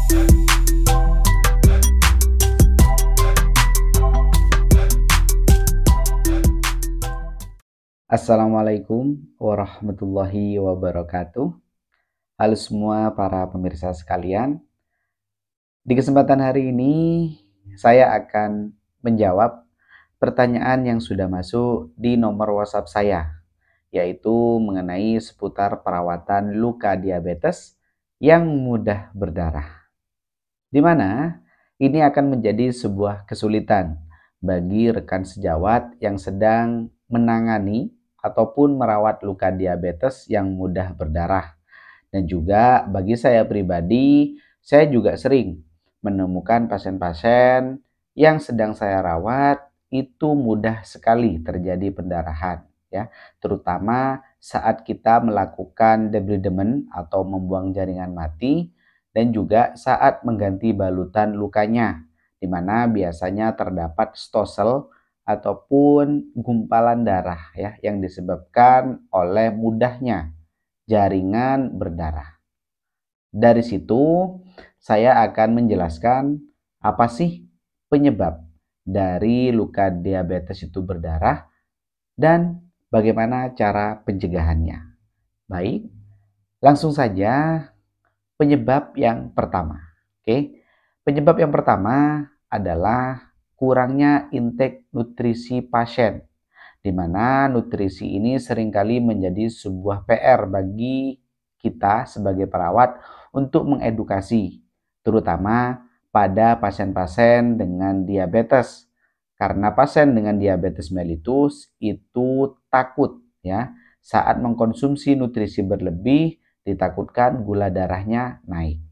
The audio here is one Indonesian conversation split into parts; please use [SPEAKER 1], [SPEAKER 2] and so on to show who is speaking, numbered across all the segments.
[SPEAKER 1] Assalamualaikum warahmatullahi wabarakatuh. Halo semua para pemirsa sekalian. Di kesempatan hari ini saya akan menjawab pertanyaan yang sudah masuk di nomor WhatsApp saya, yaitu mengenai seputar perawatan luka diabetes yang mudah berdarah. Di mana ini akan menjadi sebuah kesulitan bagi rekan sejawat yang sedang menangani ataupun merawat luka diabetes yang mudah berdarah. Dan juga bagi saya pribadi, saya juga sering menemukan pasien-pasien yang sedang saya rawat itu mudah sekali terjadi pendarahan, ya, terutama saat kita melakukan debridement atau membuang jaringan mati dan juga saat mengganti balutan lukanya, di mana biasanya terdapat stosel ataupun gumpalan darah, ya, yang disebabkan oleh mudahnya jaringan berdarah. Dari situ saya akan menjelaskan apa sih penyebab dari luka diabetes itu berdarah dan bagaimana cara pencegahannya. Baik, langsung saja penyebab yang pertama. Oke. Penyebab yang pertama adalah kurangnya intake nutrisi pasien, di mana nutrisi ini seringkali menjadi sebuah PR bagi kita sebagai perawat untuk mengedukasi, terutama pada pasien-pasien dengan diabetes. Karena pasien dengan diabetes mellitus itu takut, ya, saat mengkonsumsi nutrisi berlebih ditakutkan gula darahnya naik.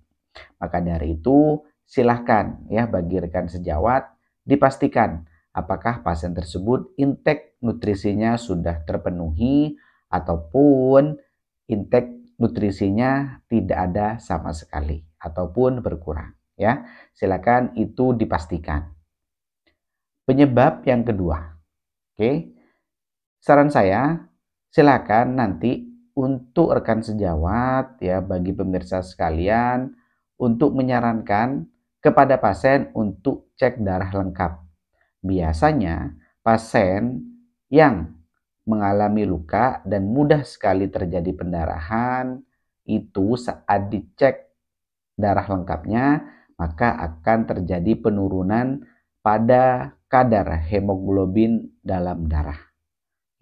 [SPEAKER 1] Maka dari itu silahkan, ya, bagi rekan sejawat dipastikan apakah pasien tersebut intake nutrisinya sudah terpenuhi ataupun intake nutrisinya tidak ada sama sekali ataupun berkurang, ya. Silakan itu dipastikan. Penyebab yang kedua. Oke. Saran saya, silakan nanti untuk rekan sejawat, ya, bagi pemirsa sekalian untuk menyarankan kepada pasien untuk cek darah lengkap. Biasanya pasien yang mengalami luka dan mudah sekali terjadi pendarahan itu saat dicek darah lengkapnya maka akan terjadi penurunan pada kadar hemoglobin dalam darah,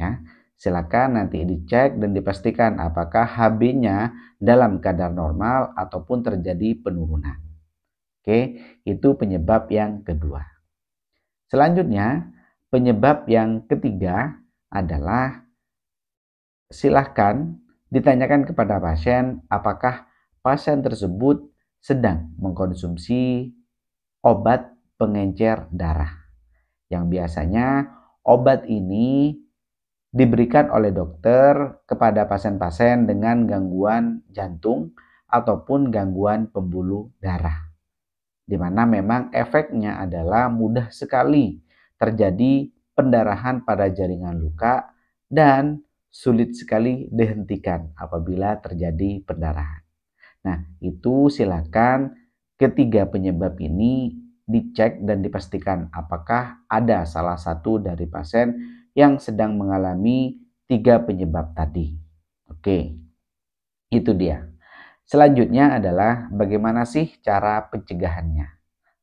[SPEAKER 1] ya. Silakan nanti dicek dan dipastikan apakah HB-nya dalam kadar normal ataupun terjadi penurunan. Oke, itu penyebab yang kedua. Selanjutnya, penyebab yang ketiga adalah silahkan ditanyakan kepada pasien apakah pasien tersebut sedang mengkonsumsi obat pengencer darah. Yang biasanya obat ini diberikan oleh dokter kepada pasien-pasien dengan gangguan jantung ataupun gangguan pembuluh darah, di mana memang efeknya adalah mudah sekali terjadi pendarahan pada jaringan luka dan sulit sekali dihentikan apabila terjadi pendarahan. Nah, itu silakan ketiga penyebab ini dicek dan dipastikan apakah ada salah satu dari pasien yang sedang mengalami tiga penyebab tadi. Oke, itu dia. Selanjutnya adalah bagaimana sih cara pencegahannya?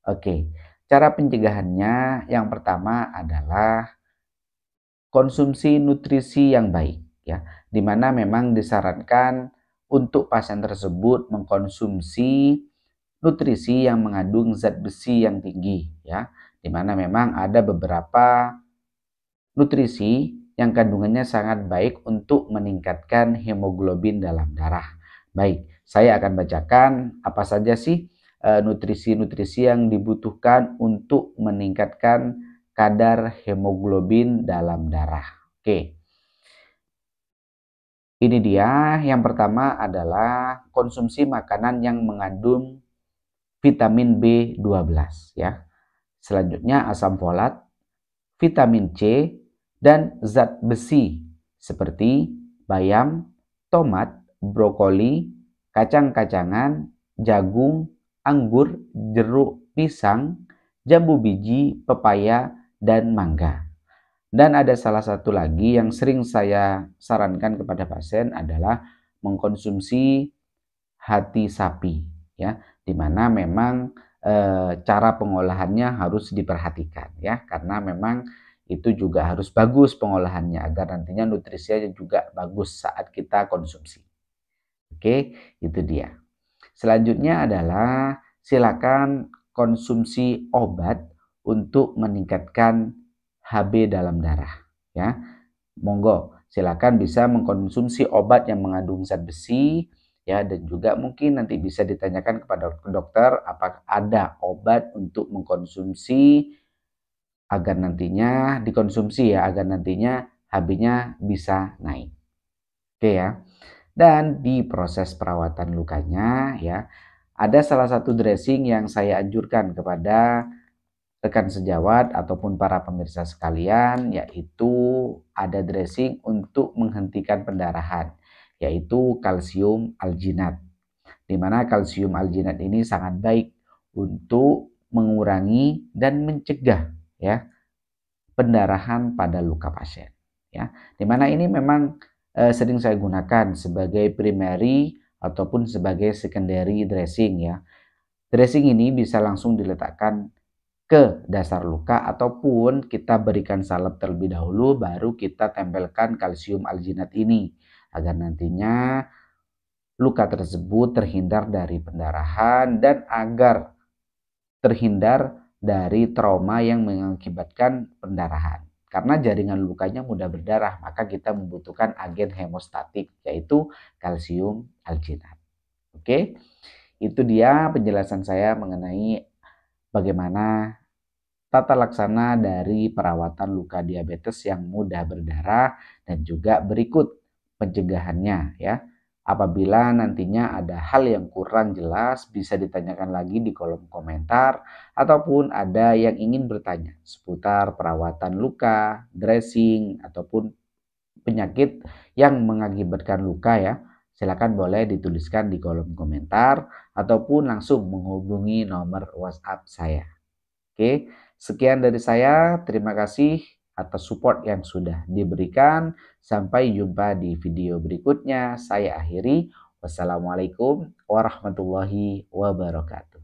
[SPEAKER 1] Oke, cara pencegahannya yang pertama adalah konsumsi nutrisi yang baik, ya, di mana memang disarankan untuk pasien tersebut mengkonsumsi nutrisi yang mengandung zat besi yang tinggi, ya, di mana memang ada beberapa nutrisi yang kandungannya sangat baik untuk meningkatkan hemoglobin dalam darah. Baik, saya akan bacakan apa saja sih nutrisi-nutrisi yang dibutuhkan untuk meningkatkan kadar hemoglobin dalam darah. Oke. Ini dia, yang pertama adalah konsumsi makanan yang mengandung vitamin B12, ya. Selanjutnya asam folat, vitamin C, dan zat besi seperti bayam, tomat, brokoli, kacang-kacangan, jagung, anggur, jeruk, pisang, jambu biji, pepaya, dan mangga. Dan ada salah satu lagi yang sering saya sarankan kepada pasien adalah mengkonsumsi hati sapi, ya, dimana memang cara pengolahannya harus diperhatikan, ya, karena memang itu juga harus bagus pengolahannya agar nantinya nutrisinya juga bagus saat kita konsumsi. Oke, itu dia. Selanjutnya adalah silakan konsumsi obat untuk meningkatkan HB dalam darah, ya. Monggo, silakan bisa mengkonsumsi obat yang mengandung zat besi, ya, dan juga mungkin nanti bisa ditanyakan kepada dokter apakah ada obat untuk mengkonsumsi agar nantinya dikonsumsi, ya, agar nantinya HB-nya bisa naik. Oke ya. Dan di proses perawatan lukanya, ya, ada salah satu dressing yang saya anjurkan kepada rekan sejawat ataupun para pemirsa sekalian, yaitu ada dressing untuk menghentikan pendarahan, yaitu kalsium alginat. Di mana kalsium alginat ini sangat baik untuk mengurangi dan mencegah, ya, pendarahan pada luka pasien, ya. Di mana ini memang sering saya gunakan sebagai primary ataupun sebagai secondary dressing, ya. Dressing ini bisa langsung diletakkan ke dasar luka ataupun kita berikan salep terlebih dahulu baru kita tempelkan kalsium alginat ini agar nantinya luka tersebut terhindar dari pendarahan dan agar terhindar dari trauma yang mengakibatkan pendarahan. Karena jaringan lukanya mudah berdarah, maka kita membutuhkan agen hemostatik yaitu kalsium alginat. Oke, itu dia penjelasan saya mengenai bagaimana tata laksana dari perawatan luka diabetes yang mudah berdarah dan juga berikut pencegahannya, ya. Apabila nantinya ada hal yang kurang jelas bisa ditanyakan lagi di kolom komentar ataupun ada yang ingin bertanya seputar perawatan luka, dressing ataupun penyakit yang mengakibatkan luka, ya. Silakan boleh dituliskan di kolom komentar ataupun langsung menghubungi nomor WhatsApp saya. Oke, sekian dari saya. Terima kasih atas support yang sudah diberikan. Sampai jumpa di video berikutnya. Saya akhiri. Wassalamualaikum warahmatullahi wabarakatuh.